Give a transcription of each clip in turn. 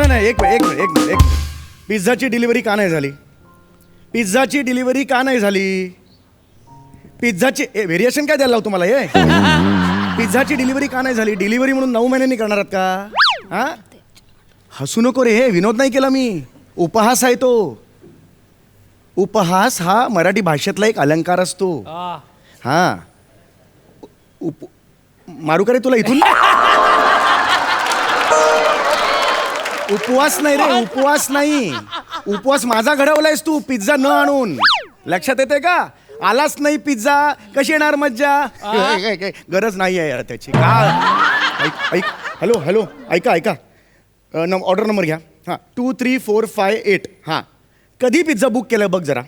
नाही एक minute. पिझ्झाची delivery का नाही झाली? पिझ्झाची डिलिव्हरी का नाही झाली? पिझ्झाची व्हेरिएशन काय द्यायला लावतो तुम्हाला हे? पिझ्झाची डिलिव्हरी का नाही झाली? डिलिव्हरी म्हणून 9 महिन्यांनी करणार आहात का? हा, हसू नको रे, हे विनोद नाही केला मी, उपहास आहे तो. उपहास हा मराठी भाषेतला एक अलंकार असतो. हा, मारू का रे तुला इथून? उपवास नाही रे, उपवास नाही. उपवास माझा घडवलायस तू, पिझ्झा न आणून. लक्षात येते का? आलाच नाही पिझ्झा, कशी येणार मज्जा? गरज नाही आहे यार त्याची. का ऐक, हॅलो ऐका ऑर्डर नंबर घ्या. हां, 23458. हां, कधी पिझ्झा बुक केला बघ जरा.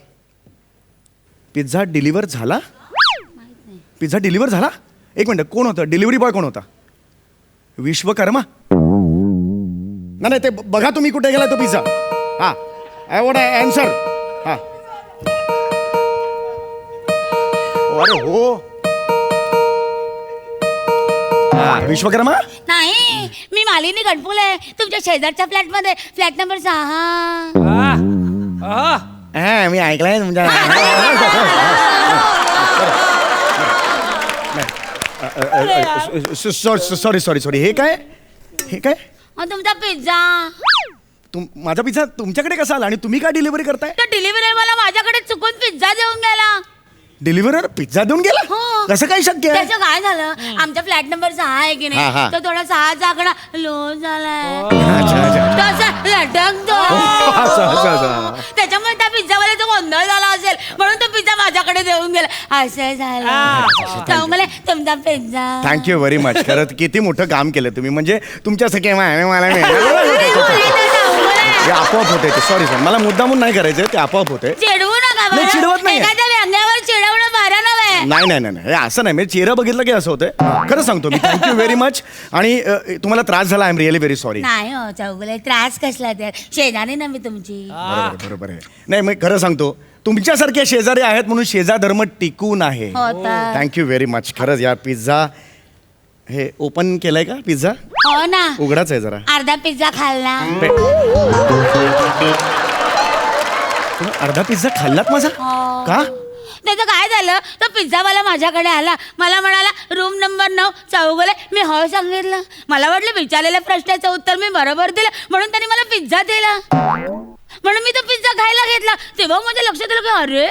पिझ्झा डिलिव्हर झाला? पिझ्झा डिलिव्हर झाला? एक मिनिट, कोण होतं डिलिव्हरी बॉय? कोण होता? विश्वकर्मा? नाही ते बघा तुम्ही कुठे गेला तो पिझ्झा. हां, आय वॉन्ट आन्सर. हां, अरे हो, विश्वकर्मा नाही, मी मालिनी गणपुले, तुमच्या शेजारच्या फ्लॅटमध्ये, फ्लॅट नंबर 6. मी ऐकलंय तुमच्या. सॉरी हे काय? तुमचा पिझ्झा. माझा पिझ्झा तुमच्याकडे कसा आला आणि तुम्ही काय डिलिव्हरी करताय? तो डिलिव्हरी मला माझ्याकडे चुकून पिझ्झा देऊन गेला. डिलिव्हरर पिझ्झा देऊन गेला? हो. कसं काय शक्य आहे? त्याचं काय झालं, आमच्या फ्लॅट नंबर 6 आहे की नाही, तो थोडा 6चा आकडा लो झालाय. त्याच्यामुळे त्या पिझ्झावाल्याचा गोंधळ झाला असेल, म्हणून तो पिझ्झा माझ्याकडे देऊन गेला. असं झालं. चांगलं तुमचा पिझ्झा. Thank you very much. खरंच किती मोठं काम केलं तुम्ही. म्हणजे तुमच्यासाठी मला आपोआप होते ते. सॉरी मला मुद्दामून नाही करायचं, ते आपोआप होते. चिडवू नका. नाही, चिडवत नाही. एखाद्या व्यंग्यावर चिडवणं बरं नव्हे. नाही असं नाही. मी चेहरा बघितलं की असं होतं. खरं सांगतो मी. Thank you very much. आणि तुम्हाला त्रास झाला, I am really very sorry. नाही हो चौगुले, त्रास कसला त्या शेजारी ना मी तुमची. बरोबर आहे. नाही मी खरं सांगतो, तुमच्यासारखे शेजारी आहेत म्हणून शेजार धर्म टिकून आहे. Thank you very much. खरंच यार, पिझ्झा हे ओपन केलंय का? पिझ्झा हो ना, उघडाच आहे जरा. अर्धा पिझ्झा खाल्ला. अर्धा पिझ्झा खाल्लात माझा? का? त्याचं काय झालं, तो पिझ्झावाला माझ्याकडे आला, मला म्हणाला रूम नंबर 9 चौगुले. मी हो सांगितलं. मला वाटलं विचारलेल्या प्रश्नाचं उत्तर मी बरोबर दिलं, म्हणून त्याने मला पिझ्झा दिला. म्हणून मी तो पिझ्झा खायला घेतला. तेव्हा माझ्या लक्षात आलं की अरे,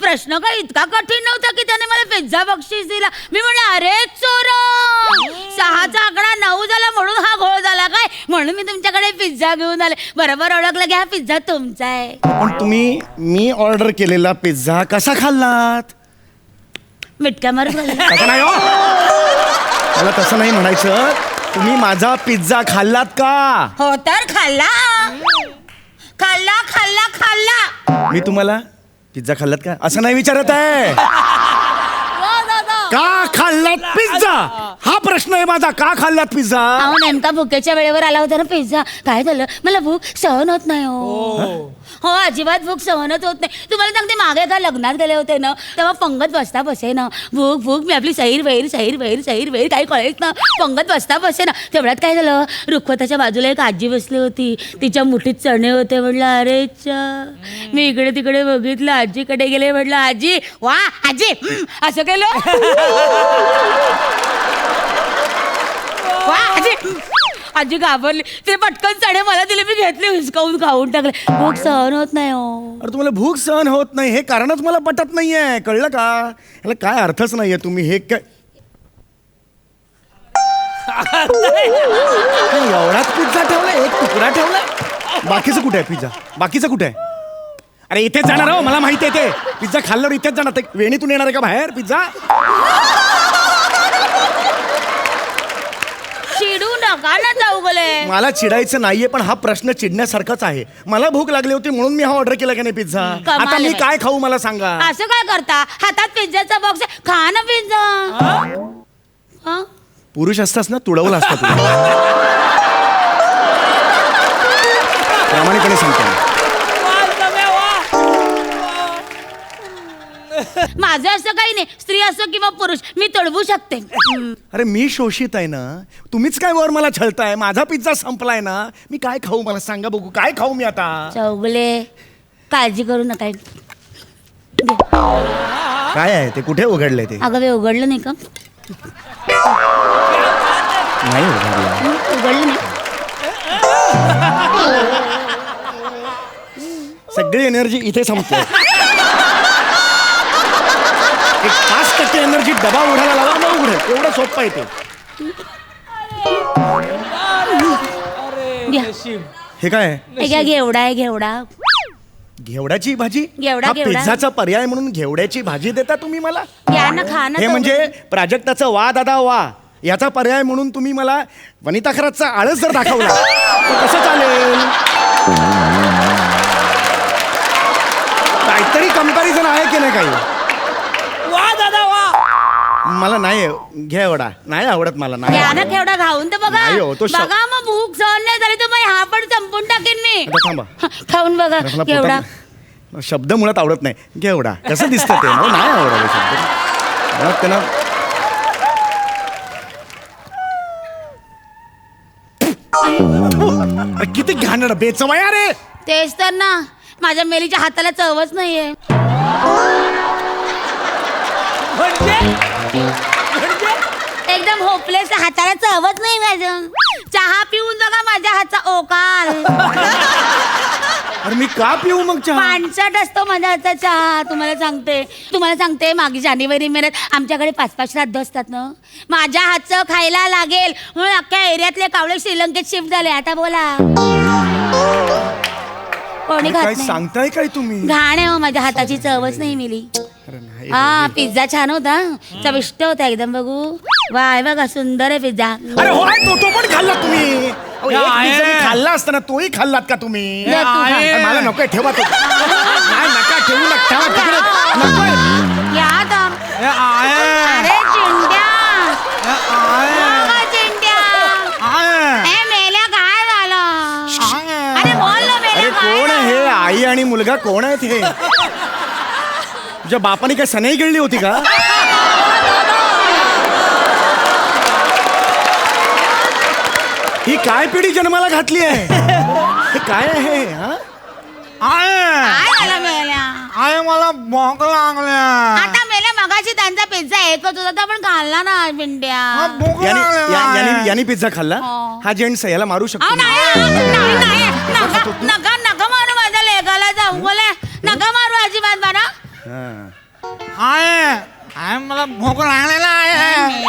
प्रश्न काय इतका कठीण नव्हता की त्याने मला पिझ्झा बक्षीस दिला. मी म्हणलं अरे चोर, 6चा आकडा 9 झाला म्हणून हा घोळ झाला काय, म्हणून मी तुमच्याकडे पिझ्झा घेऊन आले. बरोबर ओळखलं की हा पिझ्झा तुमचा आहे. पण तुम्ही मी ऑर्डर केलेला पिझ्झा कसा खाल्लात? मिटक्या मार. तसं नाही हो, मला तसं नाही म्हणायचं. तुम्ही माझा पिझ्झा खाल्लात का? हो तर खाल्ला. मी तुम्हाला पिझ्झा खाल्लात का असं नाही विचारत आहे. का खाल्लात पिझ्झा हा प्रश्न आहे माझा. का खाल्लात पिझ्झा? अहो नेमका भुकेच्या वेळेवर आला होता ना पिझ्झा. काय झालं, मला भूक सहन होत नाही. हो अजिबात भूक सहनच होत नाही. तुम्हाला सांगते, मागे एका लग्नात गेले होते ना, तेव्हा पंगत बसता बसे ना. भूक मी आपली सैर वैर काही कळेच ना. पंगत बसता बसे ना. तेवढ्यात काय झालं, रुखवताच्या बाजूला एक आजी बसली होती. तिच्या मुठीत चणे होते. म्हटलं अरे मी इकडे तिकडे बघितलं, आजीकडे गेले. म्हटलं आजी वा आजी, असं केलं. वा आजी घाबरली. ते पटकन चणे मला दिले, मी घेतले, हिसकावून खाऊन टाकले. भूक सहन होत नाही हो. अरे तुम्हाला भूक सहन होत नाही हे कारणच मला पटत नाहीये. कळलं का? ह्याला काय अर्थच नाहीये. तुम्ही हे काय एवढाच पिझ्झा ठेवला, एक तुकडा ठेवला, बाकीचं कुठे आहे पिझ्झा? बाकीचं कुठे आहे? अरे इथेच जाणार हो, मला माहिती आहे. ते पिझ्झा खाल्ल्यावर इथेच जाणार. ते वेणीतून येणार आहे का बाहेर पिझ्झा? चिडू नका ना चौगुले. मला चिडायचं नाहीये, पण हा प्रश्न चिडण्यासारखाच आहे. मला भूक लागली होती म्हणून मी हा ऑर्डर केला की नाही पिझ्झा. आता मी काय खाऊ मला सांगा. असं काय करता, हातात पिझ्झाचा बॉक्स आहे, खा ना पिझ्झा. पुरुष असतास ना, तुडवला असता तुला. प्रामाणिकपणे सांगतो. माझं असं काही नाही, स्त्री असो किंवा पुरुष मी तळवू शकते. अरे मी शोषित आहे ना, तुम्हीच काय वर मला छळताय. माझा पिझ्झा संपलाय ना, मी काय खाऊ मला सांगा बघू, काय खाऊ मी आता. चौगले काळजी करू नका. काय आहे ते, कुठे उघडलंय ते? अगं वे उघडलं नाही का? नाही उघडलं. उघडलं नाही. सगळी एनर्जी इथे संपते. एक 5% एनर्जी डबा उघडायला लावा, मग उघडेल. एवढं सोपं आहे ते. घ्या. हे काय आहे? हे घ्या, घेवडा आहे घेवडा. घेवड्याची भाजी? घेवडा, हा घेवडा. पिझ्झाचा पर्याय म्हणून घेवड्याची भाजी देता तुम्ही मला? घ्या ना, खा ना. हे म्हणजे प्राजक्ताचं वा दादा वा याचा पर्याय म्हणून तुम्ही मला वनिता खरातचा आळस जर दाखवला तर कसं चालेल? काहीतरी कंपॅरिझन आहे की नाही काही? वा दादा वा. मला नाही घेवडा नाही आवडत मला. नाही घ्या ना घेवडा, खाऊन तर बघा. नाही हो, तो बघा मग भूक सहन नाही झाली तर मग हा पण संपून टाकेन मी. आता थांबा. खाऊन बघा मला घेवडा. शब्द मुळात आवडत नाही. घेवडा कसं दिसतं ते, मला नाही आवडत हे शब्द. मला त्यांना अरे किती घाणेरडं बेचवय रे. तेच तर ना, माझ्या मेलीच्या हाताला चवच नाहीये. एकदम होपलेस, हाताला चवच नाही माझं. चहा पिऊन बघा माझ्या हातचा ओकाल. अरे मी का पिऊ मग चहा? पानसट असतो माझ्या हातचा चहा. तुम्हाला सांगते मागे जानेवारी महिन्यात आमच्याकडे 5-5 श्राद्ध असतात ना. माझ्या हातचं खायला लागेल म्हणून अख्ख्या एरियातले कावळे श्रीलंकेत शिफ्ट झाले. आता बोला कोणी खात काय नाही. सांगताय काय तुम्ही? घाण आहे हो, माझ्या हाताची चवच नाही मिली. अरे नाही. हा पिझ्झा छान होता, चविष्ट होता एकदम. बघू वाय बघा, सुंदर आहे पिझ्झा. अरे हो आहे, तो पण खाल्ला तुम्ही. अहो, एक आहे. पिझ्झा मी खाल्ला असताना तोही खाल्लात का तुम्ही? दे तू खा. अरे मला नकोय, ठेवा तो. नाही नका ठेवू नका, ठेवा तिकडे. नकोय. या आता. अरे चिंट्या, बघा चिंट्या. ए, मेल्या काय झालं? अरे बोल ना, अरे मेल्या काय कोण आहे हे? झालं? आई आणि मुलगा कोण आहेत हे? तुझ्या बापाने काय सनई गिळली होती का? ही काय पिढी जन्माला घातली आहे? हे काय आहे हा? काय झालं मेल्या? आय मला भूक लागल्या. आता मेल्या मगाशी त्यांचा पिझ्झा एकच होता तर पण खाल्ला ना पिंट्या. भूक याने पिझ्झा खाल्ला? हो. हा जेंट्स आहे, याला मारू अहो, शकतो. नाही, नका नका मारू माझ्या लेकाला. जाऊ बोले नका मारू अजिबात बरा. हा. आय मला भूक लागलेला आहे.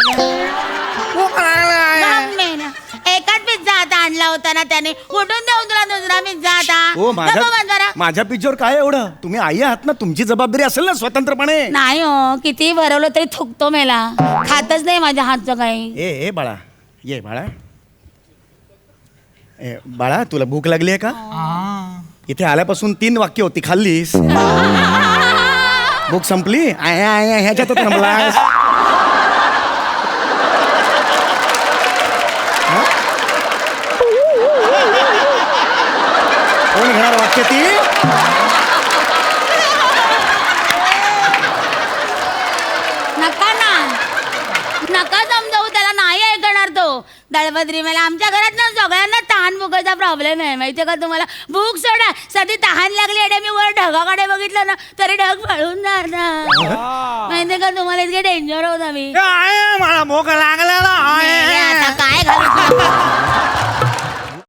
भूक लागलेला आहे. मेल्या, एकाच पिझ्झा आता आणला होता ना त्याने. कुठून देऊ तुला दुसरा पिझ्झा आता? हो नको बंद करा. माझ्या पिझ्झावर काय एवढं? तुम्ही आई आहात ना, तुमची जबाबदारी असेल ना स्वतंत्रपणे. नाही हो, किती भरवलं तरी थुकतो मेला. खातच नाही माझ्या हातचं काही. ए बाळा, ये बाळा. बाळा तुला भूक लागली आहे का? इथे आल्यापासून 3 वाक्य होती, खाल्लीस? भूक संपली? ह्याच्यातच थांबलास. कोण घेणार वाक्य ती? नका समजावू त्याला, नाही ऐकणार तो. दळभद्री मला आमच्या घरात ना सगळ्यांना तहान भुकाचा प्रॉब्लेम आहे माहितीये का तुम्हाला? भूक सोडा, साधी तहान लागली अडे मी वर ढगाकडे बघितलं ना तरी ढग पळून जाणार. माहितीये का तुम्हाला? इतके डेंजर होता मी. मला भूक लागलेला आहे.